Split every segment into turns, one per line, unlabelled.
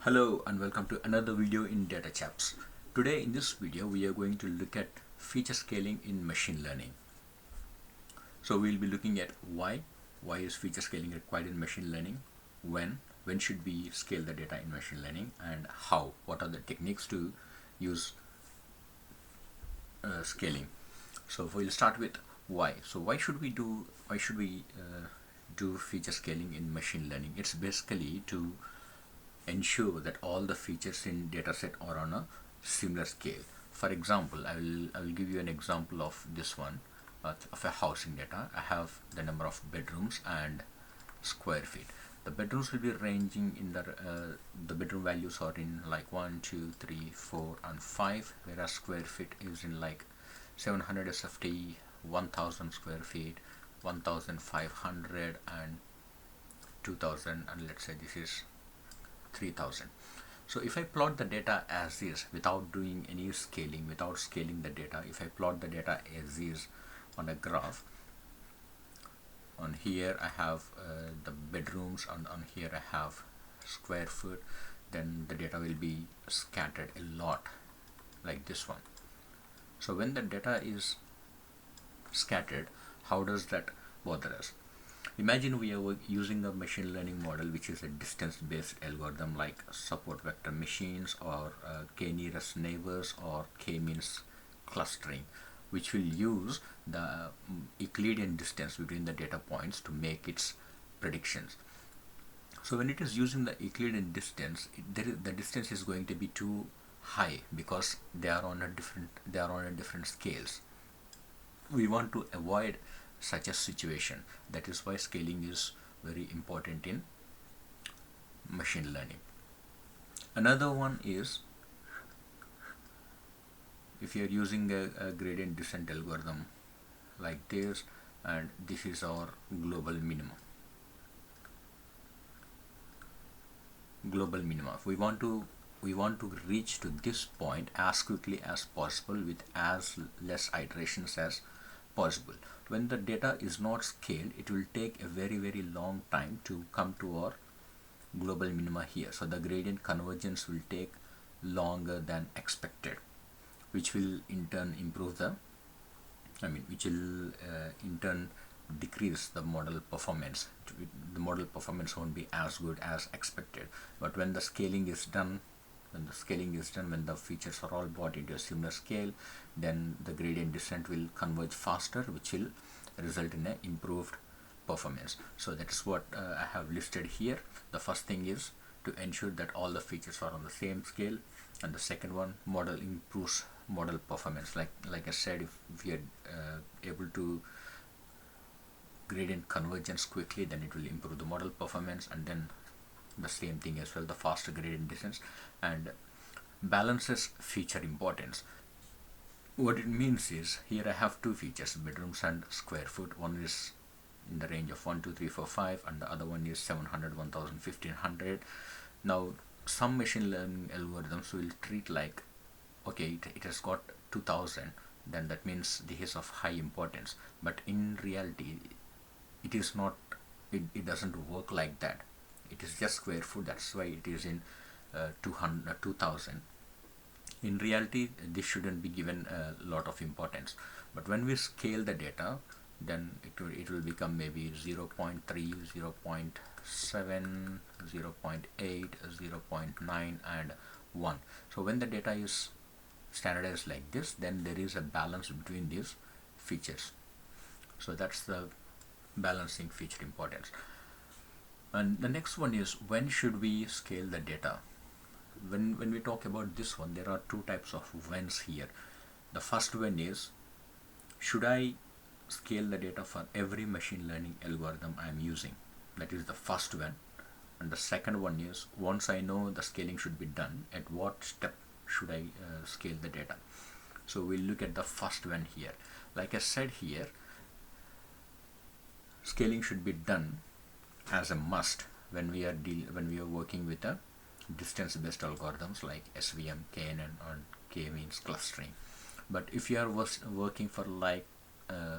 Hello and welcome to another video in DataChaps. Today in this video we are going to look at feature scaling in machine learning. So we'll be looking at why is feature scaling required in machine learning, when should we scale the data in machine learning, and how, what are the techniques to use scaling. So we'll start with why. So why should we do feature scaling in machine learning? It's basically to ensure that all the features in dataset are on a similar scale. For example, I will give you an example of this one, of a housing data. I have the number of bedrooms and square feet. The bedrooms will be ranging in the bedroom values are in like 1, 2, 3, 4 and 5, whereas square feet is in like 700 SFT, 1000 square feet, 1500 and 2000, and let's say this is 3000. So if I plot the data as is without doing any scaling, without scaling the data, if I plot the data as is on a graph, on here I have the bedrooms, and on here I have square foot, then the data will be scattered a lot like this one. So when the data is scattered, how does that bother us? Imagine we are using a machine learning model which is a distance based algorithm like support vector machines or k-nearest neighbors or k-means clustering, which will use the Euclidean distance between the data points to make its predictions. So when it is using the Euclidean distance, the distance is going to be too high because they are on a different scales. We want to avoid such a situation. That is why scaling is very important in machine learning. Another one is if you are using a gradient descent algorithm like this, and this is our global minimum. We want to reach to this point as quickly as possible with as less iterations as possible. When the data is not scaled, it will take a very long time to come to our global minima here. So the gradient convergence will take longer than expected, which will in turn in turn decrease the model performance. The model performance won't be as good as expected. But when the scaling is done, when the features are all brought into a similar scale, then the gradient descent will converge faster, which will result in an improved performance. So that is what I have listed here. The first thing is to ensure that all the features are on the same scale, and the second one, model improves model performance. Like I said, if we are able to gradient convergence quickly, then it will improve the model performance, and then the same thing as well, the faster gradient descent, and balances feature importance. What it means is, here I have two features, bedrooms and square foot. One is in the range of 1, 2, 3, 4, 5, and the other one is 700, 1000, 1500. Now some machine learning algorithms will treat like, okay, it has got 2000, then that means this is of high importance. But in reality, it is not, it doesn't work like that. It is just square foot, that's why it is in 2000. In reality, this shouldn't be given a lot of importance. But when we scale the data, then it will become maybe 0.3, 0.7, 0.8, 0.9 and 1. So when the data is standardized like this, then there is a balance between these features. So that's the balancing feature importance. And the next one is, when should we scale the data? When we talk about this one, there are two types of whens here. The first one is, should I scale the data for every machine learning algorithm I am using? That is the first one. And the second one is, once I know the scaling should be done, at what step should I scale the data? So we'll look at the first one here. Like I said here, scaling should be done as a must when we are working with a distance based algorithms like SVM, KNN or k-means clustering. But if you are working for like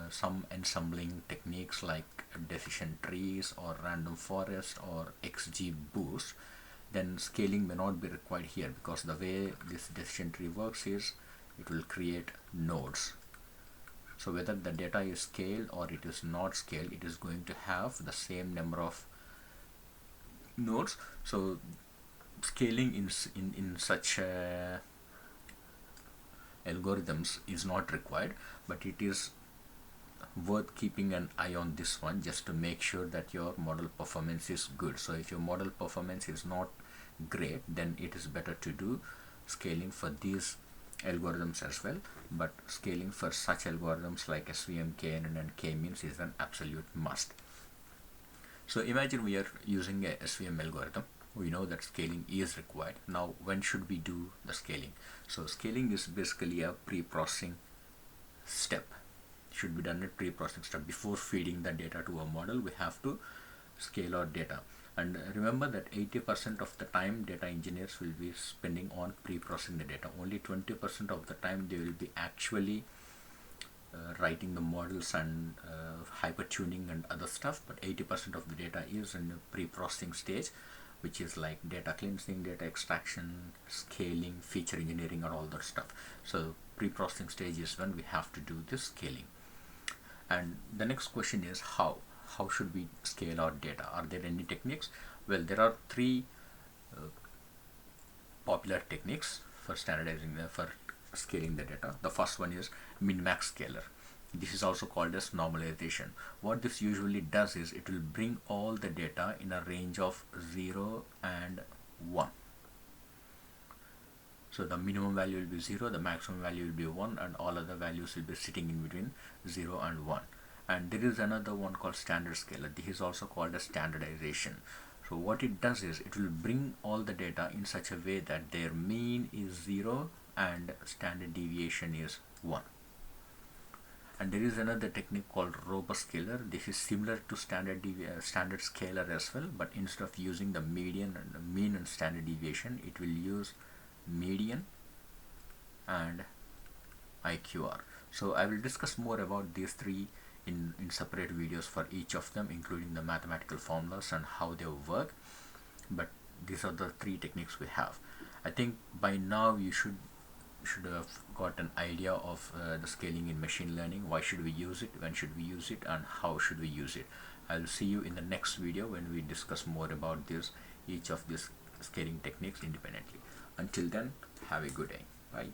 some ensembling techniques like decision trees or random forest or XGBoost, then scaling may not be required here, because the way this decision tree works is it will create nodes. So whether the data is scaled or it is not scaled, it is going to have the same number of nodes. So scaling in such algorithms is not required, but it is worth keeping an eye on this one, just to make sure that your model performance is good. So if your model performance is not great, then it is better to do scaling for these algorithms as well, but scaling for such algorithms like SVM, KNN and K-means is an absolute must. So imagine we are using a SVM algorithm. We know that scaling is required. Now when should we do the scaling? So scaling is basically a pre-processing step. It should be done at pre-processing step. Before feeding the data to a model, we have to scale our data. And remember that 80% of the time data engineers will be spending on pre-processing the data. Only 20% of the time they will be actually writing the models and hyper tuning and other stuff, but 80% of the data is in the pre-processing stage, which is like data cleansing, data extraction, scaling, feature engineering and all that stuff. So pre-processing stage is when we have to do this scaling. And the next question is how should we scale our data? Are there any techniques? Well, there are three popular techniques for standardizing for scaling the data. The first one is min-max scaler. This is also called as normalization. What this usually does is it will bring all the data in a range of 0 and 1. So the minimum value will be 0, the maximum value will be 1, and all other values will be sitting in between 0 and 1. And there is another one called standard scaler. This is also called as standardization. So what it does is it will bring all the data in such a way that their mean is 0 and standard deviation is 1. And there is another technique called robust scaler. This is similar to standard scaler as well, but instead of using the median and the mean and standard deviation, it will use median and IQR. So I will discuss more about these three in separate videos for each of them, including the mathematical formulas and how they work. But these are the three techniques we have. I think by now you should have got an idea of the scaling in machine learning. Why should we use it, when should we use it, and how should we use it. I'll see you in the next video when we discuss more about each of these scaling techniques independently. Until then, have a good day. Bye.